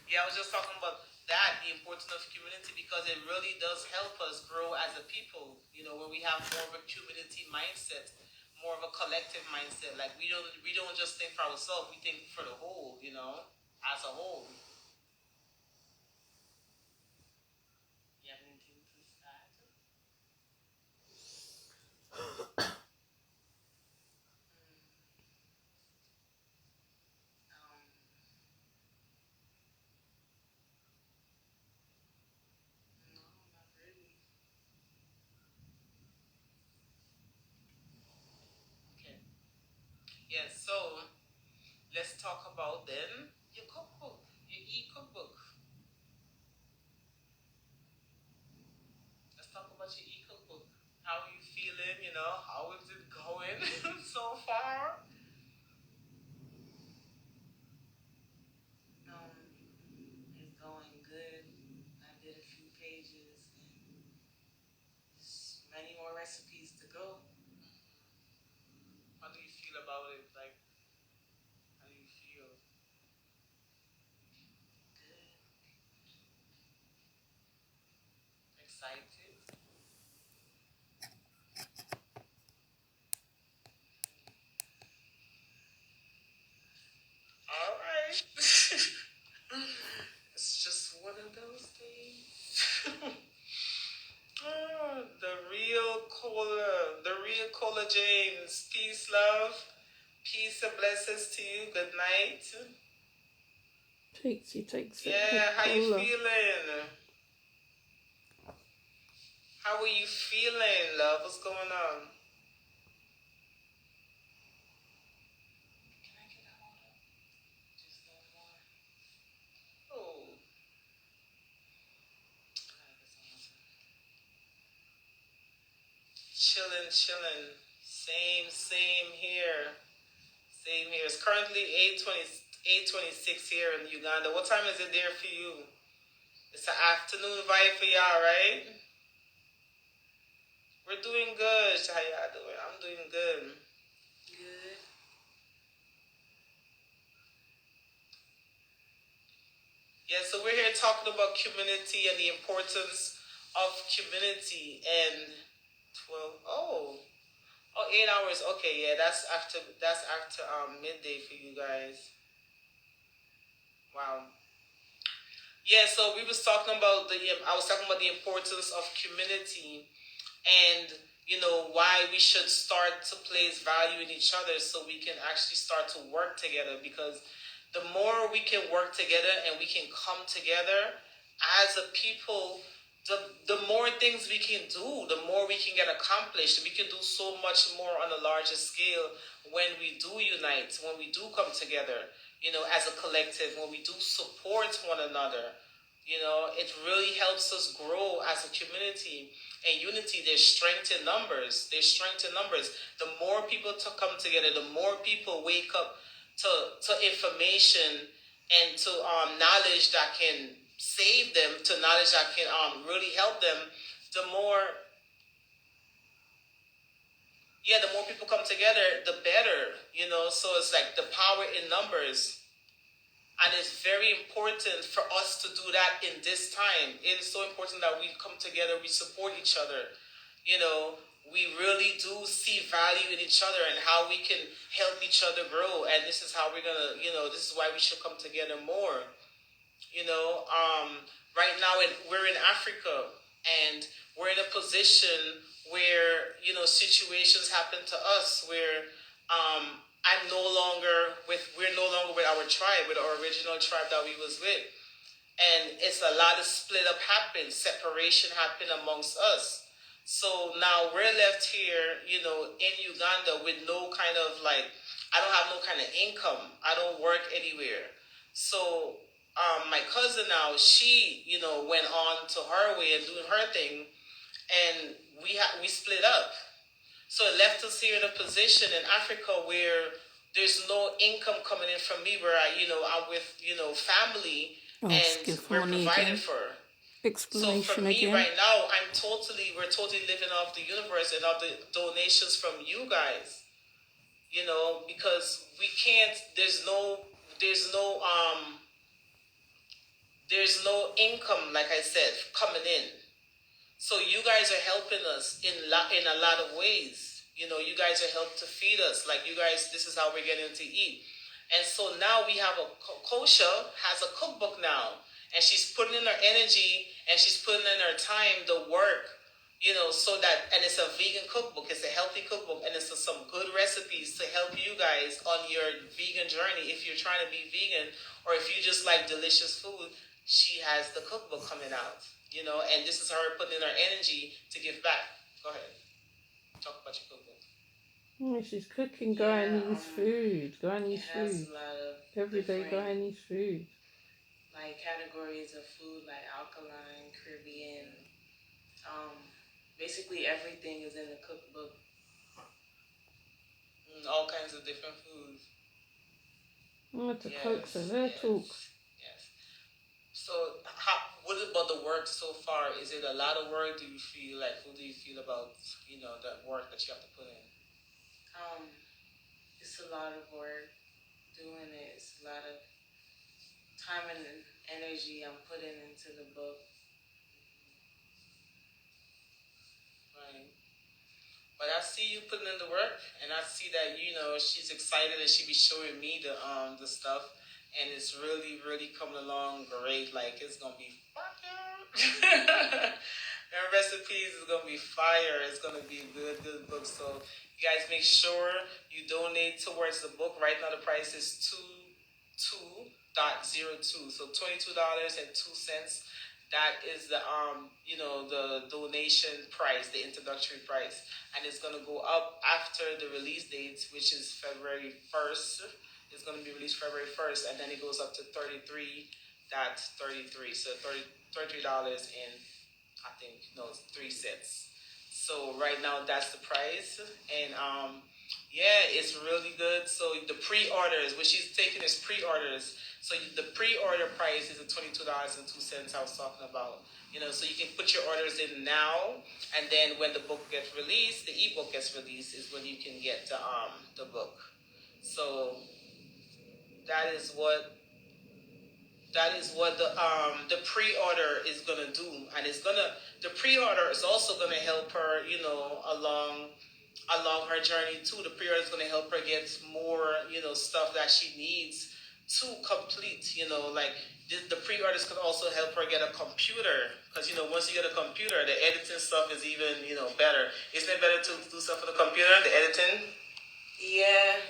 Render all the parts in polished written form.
Yeah, I was just talking about that, the importance of community, because it really does help us grow as a people. You know, when we have more of a community mindset, more of a collective mindset. Like we don't just think for ourselves, we think for the whole, you know, as a whole. You have anything to add? Um, no, not really. Okay. Yeah, so let's talk about then your cookbook, your e-cookbook. Let's talk about your e-cookbook. How are you feeling? You know, how is it going so far? It's going good. I did a few pages and there's many more recipes to go. How do you feel about it? Like, how do you feel? Good. Excited? All right. It's just one of those days. Ah, the real Cola James. Peace, love. Peace and blessings to you. Good night. Takes it. Yeah, how you Cola. feeling? How are you feeling, love? What's going on? Can I get that water? Just that water. Oh, chilling, chilling. Same here. Same here. It's currently 8:26 here in Uganda. What time is it there for you? It's an afternoon vibe for y'all, right? We're doing good. How y'all doing? I'm doing good. Good. Yeah, so we're here talking about community and the importance of community and 12. Oh, 8 hours. Okay, yeah, that's after midday for you guys. Wow. Yeah, so we was talking about I was talking about the importance of community and why we should start to place value in each other so we can actually start to work together, because the more we can work together and we can come together as a people, the more things we can do, the more we can get accomplished. We can do so much more on a larger scale when we do unite, when we do come together, as a collective, when we do support one another. It really helps us grow as a community. And unity, there's strength in numbers. There's strength in numbers. The more people to come together, the more people wake up to information and to knowledge that can save them, to knowledge that can really help them, the more, yeah, the more people come together, the better, So it's like the power in numbers. And it's very important for us to do that in this time. It is so important that we come together, we support each other. You know, we really do see value in each other and how we can help each other grow. And this is how we're gonna, this is why we should come together more. You know, right now we're in Africa and we're in a position where situations happen to us where we're no longer with our tribe, with our original tribe that we was with, and it's a lot of split up happen, separation happen amongst us. So now we're left here, in Uganda with no kind of like, I don't have no kind of income. I don't work anywhere. So my cousin now, she, went on to her way and doing her thing, and we split up. So it left us here in a position in Africa where there's no income coming in from me, where I'm with, family and Asking for we're money provided again. for. So for Explanation me again. right now, we're totally living off the universe and off the donations from you guys. Because we can't. There's no there's no income, like I said, coming in. So you guys are helping us in a lot of ways. You know, you guys are helping to feed us. Like you guys, this is how we're getting to eat. And so now we have Kosha has a cookbook now, and she's putting in her energy and she's putting in her time, the work, you know, so that, and it's a vegan cookbook, it's a healthy cookbook, and it's some good recipes to help you guys on your vegan journey. If you're trying to be vegan, or if you just like delicious food, she has the cookbook coming out, you know, and this is her putting in her energy to give back. Go ahead, talk about your cookbook. Oh, she's cooking Guyanese food. Guyanese food. Every day Guyanese food. Like categories of food, like alkaline, Caribbean. Um, Basically everything is in the cookbook. All kinds of different foods. What to cook, so let her talk. Yes. So, what about the work so far? Is it a lot of work? Do you feel like, what do you feel about, you know, that work that you have to put in? It's a lot of work doing it. It's a lot of time and energy I'm putting into the book. Right. But I see you putting in the work, and I see that, you know, she's excited, and she be showing me the stuff, and it's really really coming along great. Like it's gonna be fire. Her recipes is gonna be fire. It's gonna be a good book. So you guys make sure you donate towards the book. Right now the price is $22.02. So $22.02. That is the you know, the donation price, the introductory price, and it's gonna go up after the release date, which is February 1st. It's gonna be released February 1st, and then it goes up to 33.33. So $33 and I think no, it's 3 cents. So right now that's the price, and yeah, it's really good. So the pre-orders, what she's taking is pre-orders. So the pre-order price is the $22.02 I was talking about. You know, so you can put your orders in now, and then when the book gets released, the ebook gets released, is when you can get the book. So that is what the pre-order is gonna do, and the pre-order is also gonna help her, you know, along her journey too. The pre-order is gonna help her get more, you know, stuff that she needs to complete. You know, like the pre-orders could also help her get a computer, because you know, once you get a computer, the editing stuff is even, you know, better. Isn't it better to do stuff on the computer, the editing? Yeah.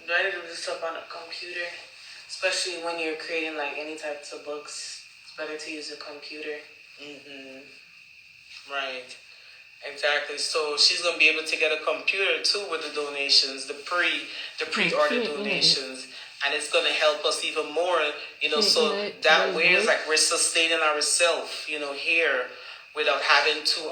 Better to do stuff on a computer, especially when you're creating like any types of books. It's better to use a computer. Mm-hmm. Right. Exactly. So she's gonna be able to get a computer too with the donations, the pre-order donations, and it's gonna help us even more. You know, so that way it's like we're sustaining ourselves. You know, here without having to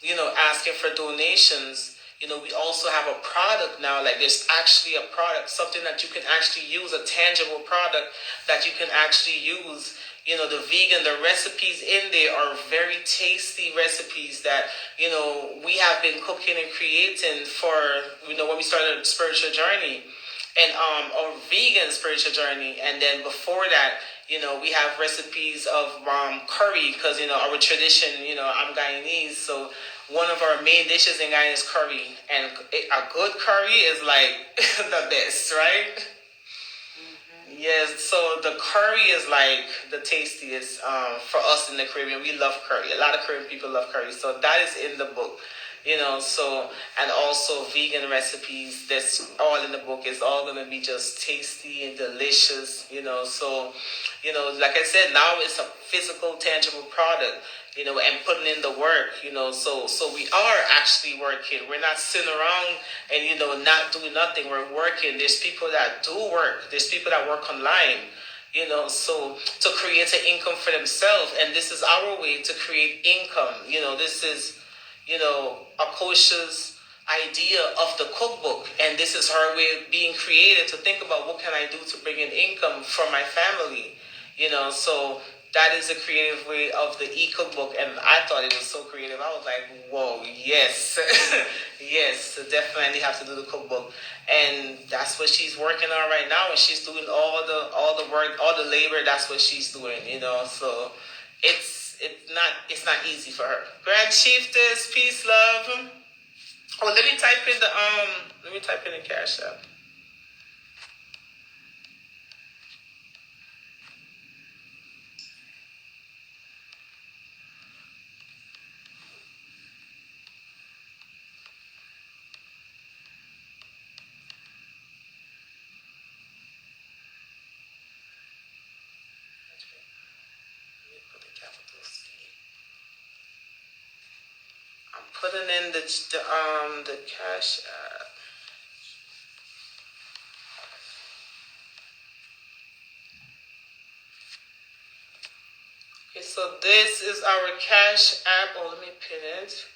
you know, asking for donations. You know, we also have a product now. Like there's actually a product, something that you can actually use, a tangible product that you can actually use. You know, the vegan, the recipes in there are very tasty recipes that, you know, we have been cooking and creating for, you know, when we started a spiritual journey, and our vegan spiritual journey. And then before that, you know, we have recipes of curry, because you know, our tradition, you know, I'm Guyanese, so one of our main dishes in Guyana is curry, and a good curry is like the best, right? Yes, so the curry is like the tastiest for us in the Caribbean. We love curry. A lot of Caribbean people love curry. So that is in the book, you know. So, and also vegan recipes. That's all in the book. It's all gonna be just tasty and delicious, you know. So, you know, like I said, now it's a physical, tangible product, you know, and putting in the work, you know. So we are actually working. We're not sitting around and, you know, not doing nothing. We're working. There's people that do work. There's people that work online, you know, so to create an income for themselves. And this is our way to create income. You know, this is, you know, Akosha's idea of the cookbook, and this is her way of being creative to think about what can I do to bring in income for my family, you know. So that is a creative way of the e-cookbook, and I thought it was so creative. I was like, whoa, yes. Yes, so definitely have to do the cookbook, and that's what she's working on right now. And she's doing all the work, all the labor. That's what she's doing, So it's not easy for her. Grand Chieftess, peace, love. Oh, let me type in the cash app. Let me put the capital C. I'm putting in the cash app. Okay, so this is our cash app. Oh, let me pin it.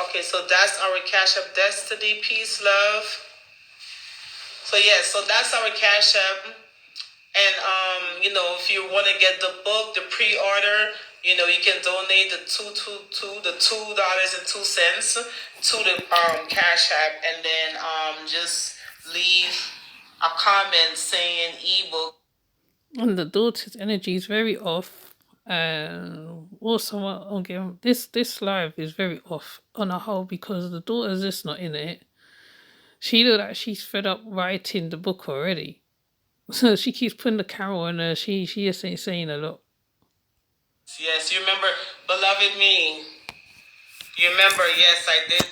Okay, so that's our cash app. Destiny, peace, love. So yeah, so that's our cash app. And if you want to get the book, the pre-order, you can donate the $2.02 to the cash app, and then just leave a comment saying ebook. And the daughter's energy is very off. Also, okay, this live is very off on a whole because the daughter's just not in it. She looked like she's fed up writing the book already. So she keeps putting the camera on her. She just ain't saying a lot. Yes, you remember, beloved me. You remember? Yes, I did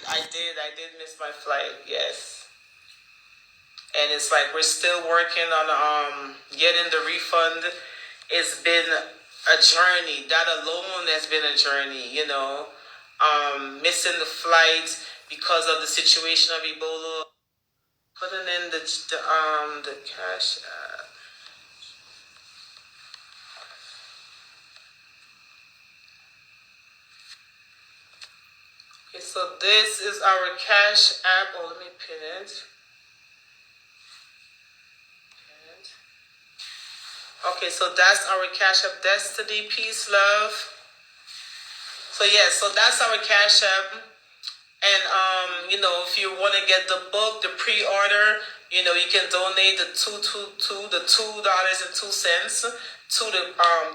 miss my flight. Yes, and it's like we're still working on getting the refund. It's been a journey. That alone has been a journey. Missing the flight because of the situation of Ebola. Putting in the cash app. Okay, so this is our cash app. Oh, let me pin it. Okay, so that's our cash app. Destiny, peace, love. So yeah, so that's our cash app. And if you want to get the book, the pre-order, you can donate the $2.02 to the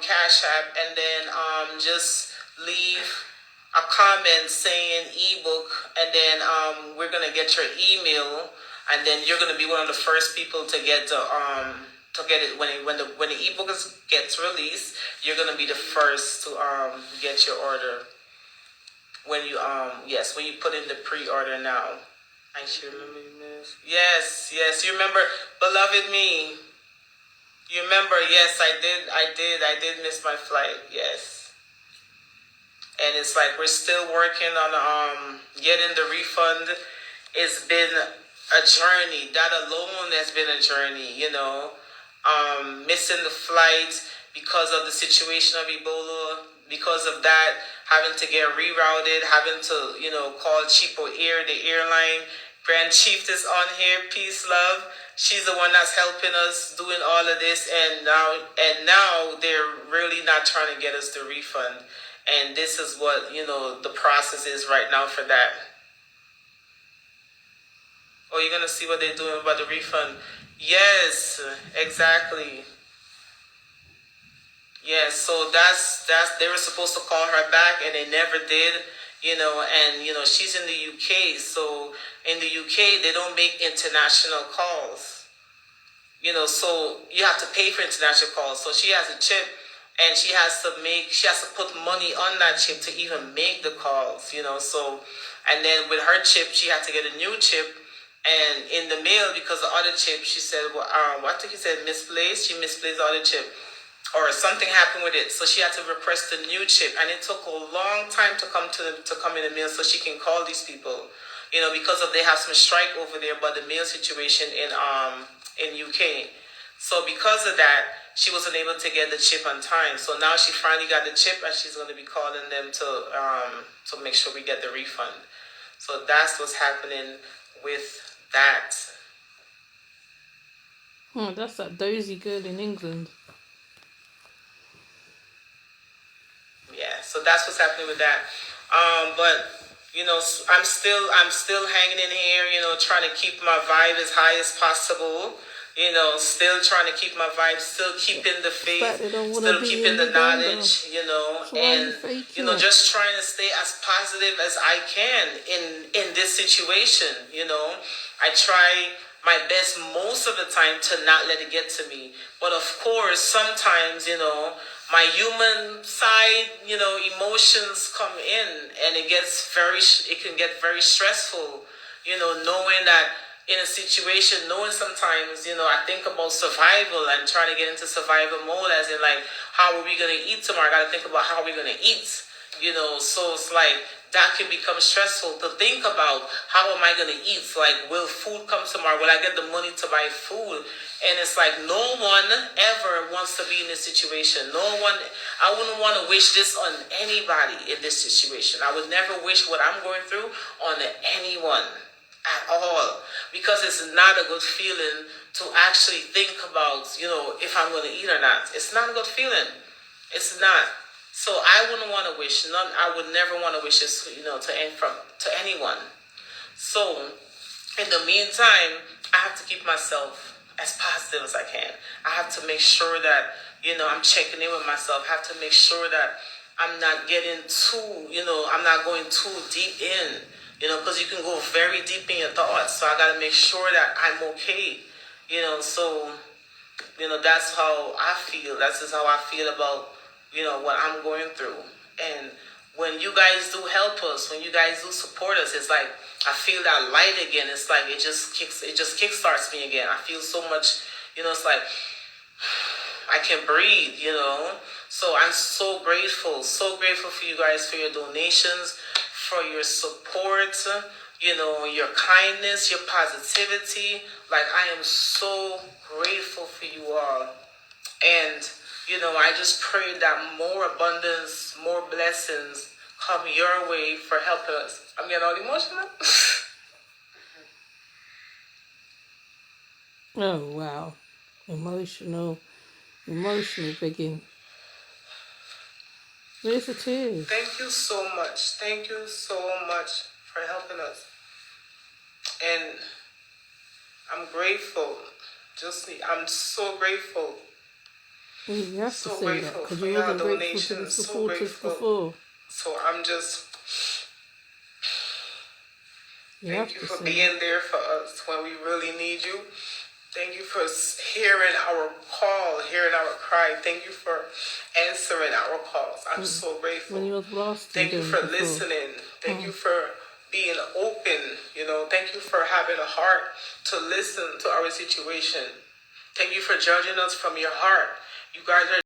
cash app, and then just leave a comment saying ebook, and then we're gonna get your email, and then you're gonna be one of the first people to get it when the ebook gets released. You're gonna be the first to get your order when you put in the pre-order now. I should remember you, miss. Yes, you remember, beloved me. You remember? Yes, I did miss my flight. Yes, and it's like we're still working on getting the refund. It's been a journey. That alone has been a journey. Missing the flight because of the situation of Ebola. Because of that, having to get rerouted, having to call Cheapo Air, the airline. Grand Chieftess on here, peace, love. She's the one that's helping us doing all of this, and now they're really not trying to get us the refund. And this is what the process is right now for that. Oh, you're gonna see what they're doing about the refund. Yes, exactly. Yes, so that's they were supposed to call her back and they never did. And she's in the UK, so in the UK they don't make international calls. So you have to pay for international calls. So she has a chip, and she has to put money on that chip to even make the calls. So, and then with her chip, she had to get a new chip. And in the mail, because the other chip, she said, well, I think he said misplaced. She misplaced the other chip, or something happened with it. So she had to request a new chip, and it took a long time to come in the mail so she can call these people. Because they have some strike over there about the mail situation in UK. So because of that, she wasn't able to get the chip on time. So now she finally got the chip, and she's going to be calling them to make sure we get the refund. So that's what's happening with that. Oh, that's that dozy girl in England. Yes. So that's what's happening with that. But I'm still hanging in here. Trying to keep my vibe as high as possible. Still trying to keep my vibe, still keeping the It's like faith, they don't want to still be keeping in the Uganda. knowledge. So why are you faking it? Just trying to stay as positive as I can in this situation. I try my best most of the time to not let it get to me. But of course, sometimes, my human side, emotions come in, and it can get very stressful, knowing that in a situation, knowing sometimes, I think about survival and trying to get into survival mode, as in like, how are we going to eat tomorrow? I got to think about how we're going to eat. So it's like that can become stressful to think about, how am I going to eat? Like, will food come tomorrow? Will I get the money to buy food? And it's like, no one ever wants to be in this situation. I wouldn't want to wish this on anybody in this situation. I would never wish what I'm going through on anyone at all, because it's not a good feeling to actually think about, if I'm going to eat or not. It's not a good feeling. It's not. So I wouldn't want to wish none. I would never want to wish this, to anyone. So in the meantime, I have to keep myself as positive as I can. I have to make sure that, I'm checking in with myself. I have to make sure that I'm not getting too, I'm not going too deep in, because you can go very deep in your thoughts. So I got to make sure that I'm okay, so, that's how I feel. That's just how I feel about, what I'm going through. And when you guys do help us, when you guys do support us, it's like I feel that light again. It's like it just kickstarts me again. I feel so much, it's like I can breathe, So I'm so grateful for you guys, for your donations, for your support, your kindness, your positivity. Like, I am so grateful for you all. And, I just pray that more abundance, more blessings come your way for helping us. I'm getting all emotional. Oh wow, emotional begging. Where's the tears? Thank you so much. Thank you so much for helping us. And I'm grateful. I'm so grateful. You have to So say that grateful because for you your wasn't grateful to the donations. So supporters grateful. before. So I'm just You thank have you to for say being there for us when we really need you. Thank you for hearing our call, hearing our cry. Thank you for answering our calls. I'm so grateful. when you was blasting Thank you them for before. listening. Thank you for being open. Thank you for having a heart to listen to our situation. Thank you for judging us from your heart. You guys are